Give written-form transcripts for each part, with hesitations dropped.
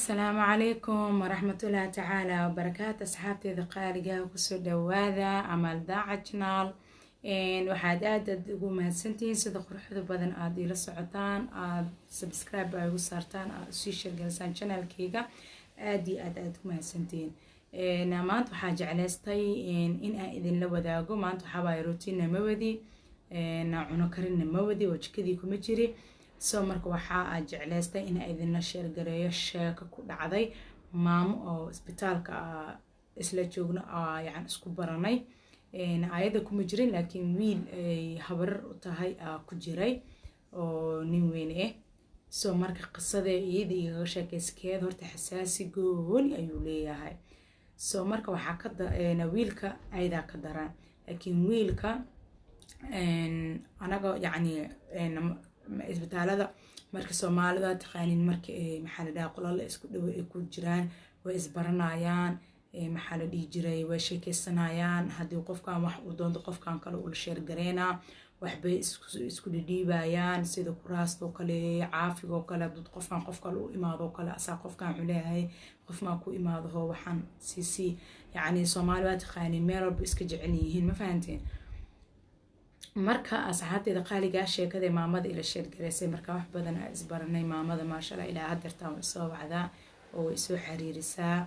السلام عليكم ورحمة الله تعالى وبركاته. أصحابتي قالقة وكسر دواذا عمل داعة جنال waxaad aad ugu mahadsantihiin sida quruxda badan aad ila socotaan, aad subscribe ay ugu saartaan, aad usii sheergaysaan channelkayga. aad iyo aad u mahadsantihiin. maanta waxaa jeclaystay in aan idinla wadaago. maanta waxaa waaye routine mawadi, cuno karin mawadi oo jikadii kuma jiri. soo marka waxaa aad jeclaystay in aan idinla sheergareeyo sheeko ku dhacday maamo oo isbitaalka isla joogno yani isku baranay. ayada kuma jirin laakiin wiil ay habarar u tahay ku jiray oo nin weyn ah. soo marka qisada iyada iga sheekeyskeed horta xasaasi gooni ayuu leeyahay. soo marka waxaa ka wiilka ayada ka daran, laakiin wiilka anaga yani isbitaalada marka Soomaalida taqaanin marka maxaa la dhahaa qolal isku dhaw ay ku jiraan way isbaranayaan, maxaa la dhihi jiray way sheekeysanayaan. haddii qofkan wax uu doonto qofkan kale uu la sheer gareynaa, waxbay isku dhidhiibayaan sida kuraasta oo kale, caafiga oo kale. haddii qofkan qof kale u imaado oo kale asaa qofkan wuxuu leeyahay qofkan ku imaado hoo waxaan si yani Soomaali waa taqaanin meel walba iska jecel yihiin, ma fahanteen. marka asxaabteeda qaaliga sheekada maamada ila sheer gareysay marka wax badan aan isbaranay. maamada maasha Allah ilaa hadeertaan way soo wacdaa oo way soo xiriirisaa.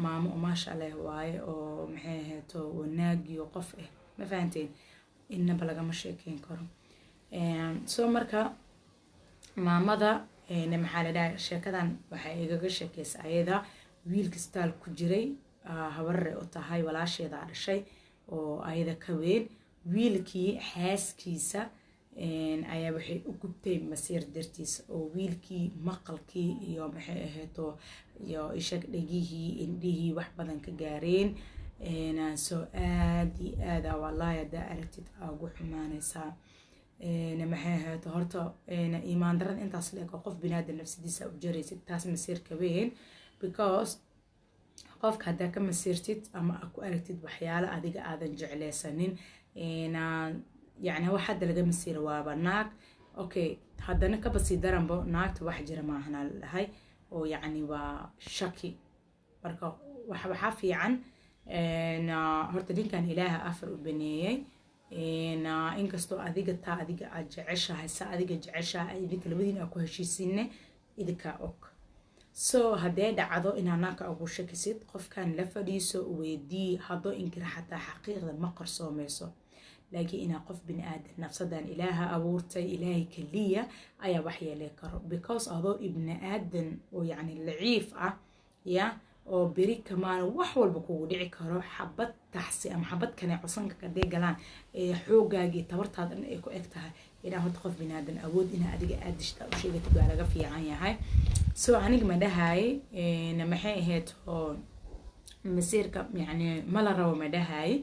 maamo maasha Allah waaye oo maxay ahaato wanaag iyo qof ma fahanteen inaba lagama sheekeyn karo. soo marka maamada maxaa la dhahay sheekadan waxay igaga sheekeysay ayada wiilka isbitaal ku jiray, habarre u tahay walaasheeda dhashay oo ayada ka weyn. wiilkii xaaskiisa ayaa waxay u gubtay masiir dartiisa oo wiilkii maqalkii iyo maxay ahaato iyo ishag dhagihii indhihii wax badan ka gaareen. soo aad iyo aad wallahi haddaa aragtid ugu xumaanaysaa. maxay ahaato horta iimaan darada intaas leeg qof binaadan nafsadiisa u jaraysid taas masiirka weyn, because qofka haddaa ka masiirtid ama ku aragtid waxyaalo adiga aadan jeclaysanin يعني واحد laga masiiro waaba naag. okay haddana ka basii daranbo naagta wax jira maahna lahay oo yani waa shaki. marka waxa fiican horta ninkan ilaaha afar u baneeyay. inkastoo adiga aad jeceshahay sa adiga jeceshahay idinka labadiina ku heshiisiinne idinka og. soo haddee dhacdo inaad naagka ugu shakisid qofkan la fadhiiso weydii, haddoo inkir xataa xaqiiqda ma qarsoomayso. laakiin inaa qof bini aadan nafsadan ilaaha abuurtay ilaahay kaliya ayaa wax yeelay karo, because adoo ibni aadan oo yani laciif ya oo beri kamaan wax walba kugu dhici karo. xabad taxsi ama xabad kane cusanka kadee galaan xoogaagii tabartaadan ay ku eg tahay inaa horta qof bini aadan awood inaa adiga aad dishtaa u sheegatid waa laga fiican yahay. soo aniga ma dhahay maxay ahayd oo masiirka yani ma la rabo ma dhahay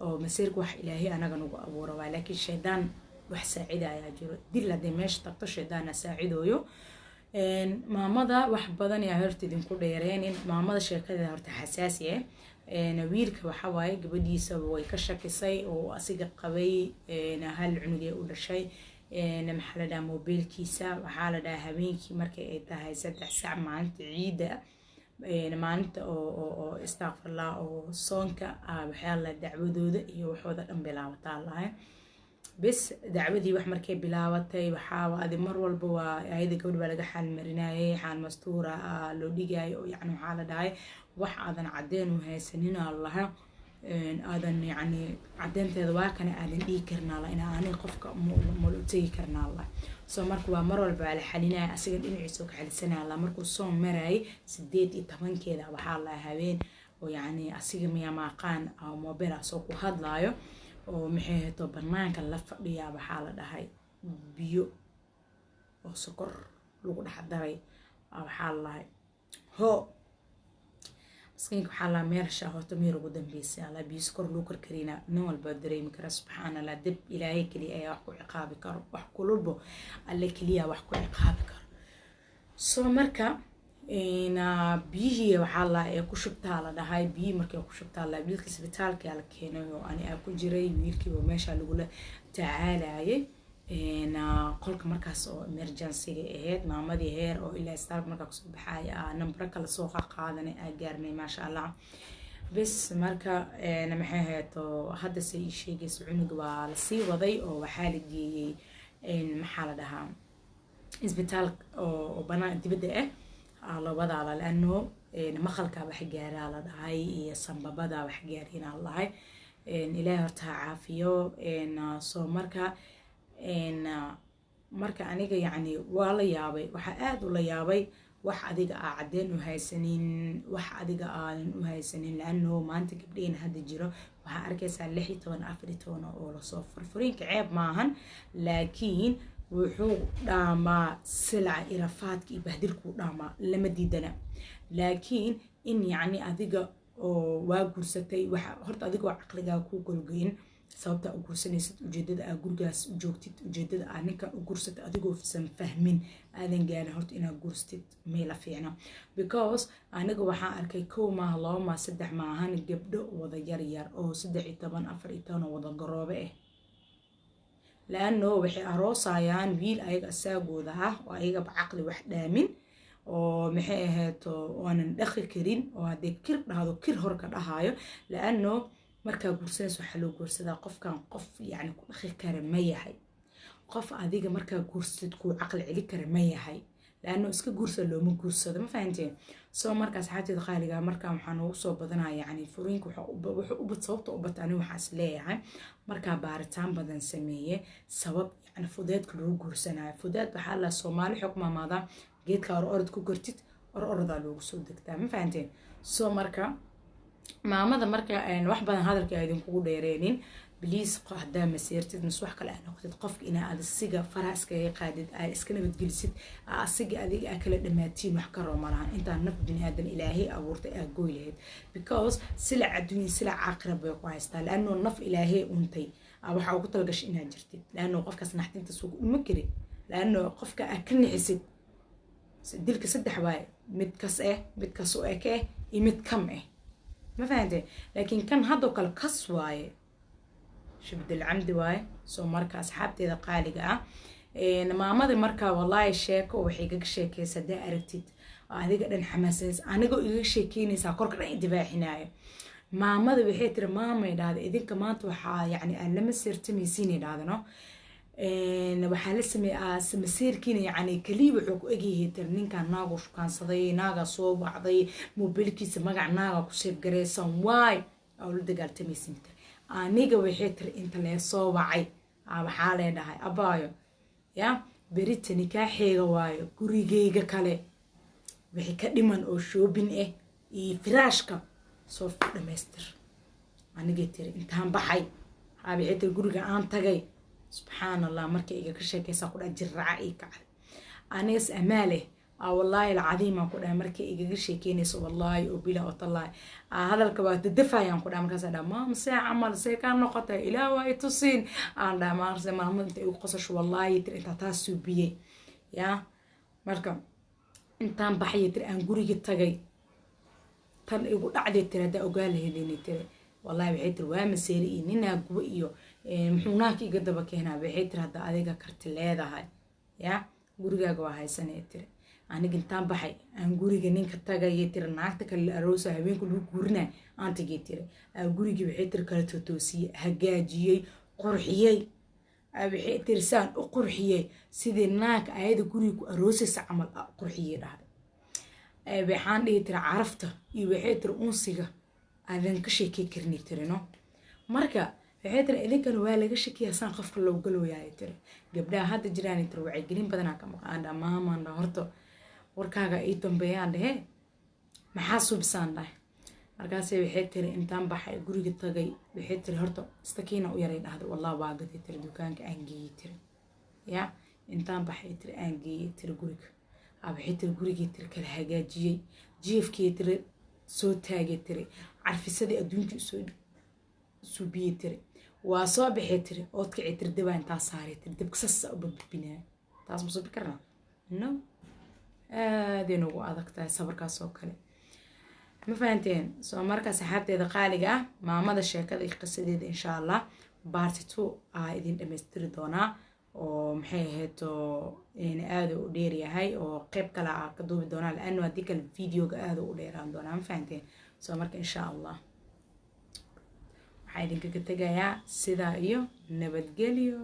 oo masiirka wax ilaahay anaga nagu abuuro waa, laakiin shaydaan wax saacidaya jiro. dil hadday meesha tagto shaydaana saacidooyo. maamada wax badan ayaa horta idinku dheereenin. maamada sheekadeeda horta xasaasi wiilka waxa waaye gabadhiisa way ka shakisay oo asiga qabay hal cunugee u dhashay. maxaa la dhahaa mobiilkiisa waxaa la dhahaa habeenkii markay ay tahay 3 saac maalinta ciida, maalinta oo istaaqfirlaa oo soonka waxaa la dacwadooda iyo waxooda dhan bilaabataa lahay. bes dacwadii wax markay bilaabatay waxaa adi mar walba waa ayada gabadh baa laga xaal marinayay, xaal mastuura loo dhigayo oo yani waxaa la dhahay wax aadan cadeen u haysanin allaha aadan yani cadeynteeda waa kana aadan dhihi karnaa la inaa ani qofka mal u tegi karnaa la. soo marka waa mar walba la xalinaya asiga dhinaciisa ka xalisanaya la. markuu soon maray 8:10 waxaa la habeen oo yani asiga miya maaqaan oo mobile soo ku hadlaayo oo maxay ahaato banaanka la fadhiya waxaa la dhahay biyo oo sokor lagu dhex daray waxaa la dhahay ho مسكين كحلا ميرشة هو تمير قدام بيسي على بيسكر لوكر كرينا نول بدريم كرا سبحان الله دب إلهي كلي أي وحكو عقابك وحكو لبو اللي كليا وحكو عقابك. سو مركا إنا بيهي وحلا يكو شبتها على ده هاي بيه مركا يكو شبتها على بيلكي سبتالك على كينو أنا أكو جري ويلكي وماشا لقوله تعالى qolka markaas oo emergency-ga ahayd maamadii heer oo ilaa isbitaalka markaa kusoo baxay nambaro kale soo qaadanay aa gaarnay maasha allah bes marka maxay ahayd hadda se ii sheegaysa cunuga waa lasii waday oo waxaa la geeyey maxaa la dhahaa isbitaal oo banaan dibadda ah labadaala laano maqalka wax gaaraa la dhahay iyo sanbabada wax gaarina la dhahay ilaahay horta ha caafiyo soo marka aniga yacni waa la yaabay waxaa aad u la yaabay wax adiga aa cadeen u haysanin wax adiga aanan u haysanin laano maanta gabdheen hadda jiro waxaa arkaysaa 16 14 oo lasoo furfurinka ceeb maahan laakiin wuxuu dhaamaa silaca irafaadka iyo bahdilkuu dhaamaa lama diidana laakiin in yacni adiga oo waa guursatay waxa horta adiga oo caqligaa ku golgoyn sababta u guursanaysid ujeedada aa gurigaas u joogtid ujeedada aa ninkan u guursatay adigoo san fahmin aadan gaarin horta inaad guursatid meela fiicna because aniga waxaan arkay 1 maaha 2 maaha 3 maahan gabdho wada yar oo 13 14 wada garoobe laano waxay aroosayaan wiil ayaga asaagooda ah oo ayaga caqli wax dhaamin oo maxay ahayd oo aanan dhaqi karin oo hadee kir dhahdo kir hor ka dhahayo laano markaa guursanayso waxa loo guursadaa qofkan qof yacni ku dhaqi kara ma yahay qof adiga markaa guursid ku caqli celi kara ma yahay laano iska guursada looma guursado ma fahanteen soo markaas xaajada qaaliga markaa waxaan ugu soo badanaa yacni furiinka wuxuu sababta u batani waxaas leeyahay markaa baaritaan badan sameeye sabab yacni fudeedka loo guursanayo fudeed waxaa la Soomaali xukmaamada geedka orod ku gortid orodaa loogu soo degtaa ma fahanteen soo marka maamada marka wax badan hadalka ay idinkugu dheereenin بليز قاعدة مسيرتي نسوح كلا أنا قلت قف إن هذا السجا فراسك قاعد إسكنا بتجلسد السجا هذه أكلة دماتين وحكروا مران أنت نف بني آدم إلهي أو ورت أقول هاد because سلع الدنيا سلع عقرب وقايستا لأنه النف إلهي أنتي أو حاول تلقش إنها جرتي لأنه قفك سنحتين تسوق مكري لأنه قفك أكلني حسد ديلك سد حواي متكس متكسو يمتكم ما فهمتي لكن كان هذا كالكس واي شبد العمد واي سو مركا أصحابتي ذا قالقة مامادي مركا والله شيكو وحيقك شيكي سدا أرتيد هذيك دن حماسيس أنا قو إيقك شيكيني ساكورك رأي دباع حناية مامادي بحيتر ماما يداد إذن كمان توحا يعني أن لما سيرتمي سيني دادنو waxaa la sameeyay samasiirkiina yani kaliya wuxuu ku egyahay ninkan naago shukaansaday naaga soo wacday mobilkiisa magac naaga ku sheeg gareysan waay oo la dagaaltamaysan aniga waxay tir inta la soo wacay waxaa leedahay abaayo ya beritani ka xeega waayo gurigeyga kale wixii ka dhiman oo shoobin iyo firaashka soo dhameystir aniga tir intaan baxay waxay tir guriga aan tagay سبحان الله مركي إيجا كشيء ساقول أجرع إيكا أنيس أماله والله العظيم أقول مركي إيجا كشيء كينيس والله وبلا وطلع هذا الكبات الدفاع ينقول أمك هذا ما مساء عمل سيكان نقطة إلى ويتصين أنا ما أرسل ما هم أنت يقصش والله ترى أنت تاسو بيه يا مركم أنت عم بحي ترى أنقولي التجي تن يقول عادي ترى ده أقال هذين ترى والله بحيث الوام سيري إننا قويو محوناكي قد بكينا بحيث هذا أذيك كرتلة هاي يا قريجا جوا سنة ترى أنا قلتان بحي أنا قريجا نين كتاجا يترى نعتك الأروسة هبين كله قرنا أنت جيترى قريجا بحيث كرتوتوسي هجاجي قرحية بحيث رسان قرحية سيد ناك عيد قريجا أروسة سعمل قرحية ده بحان يترى عرفته يبحيث أنسجة أذن كشيء كيرني ترى نو مركا فهذا إذا كانوا ولا شيء يسان خف لو قالوا يا ترى قبلها هذا جيراني ترى وعيقلين بدنا كم عند ماما عند هرتو وركاغا إيتم بيان ده محاسوب سان ده مركاسي بحيث ترى إنتان بحي قريق الطاقي بحيث ترى هرتو استكينا ويرين هذا والله واجد ترى دكانك أنجي ترى يا إنتان بحي ترى أنجي ترى قريق بحيث ترى قريق ترى كالهجاجي جيف كي ترى صوت تاجي ترى عارف السدي أدونك سوبي ترى وصابح ترى أوتك عتر دبان تاساري ترى دبكسس أو ببيناه تاس مصيب كرنا إنه دينو هذاك تاع صبر كاسوكله ما فهمتين سو مركز حتى إذا قالقة ما ماذا الشيء كذا قصة إن شاء الله بارتو إذن دمستر دونا oo maxay ahayd aada u dheer yahay oo qayb kale ah ka duubi doonaa laano haddii kale videoga aada u dheeraan doonaa ma fahanteen soo marka insha allah waxaa idinkaga tegayaa sidaa iyo nabadgelyo.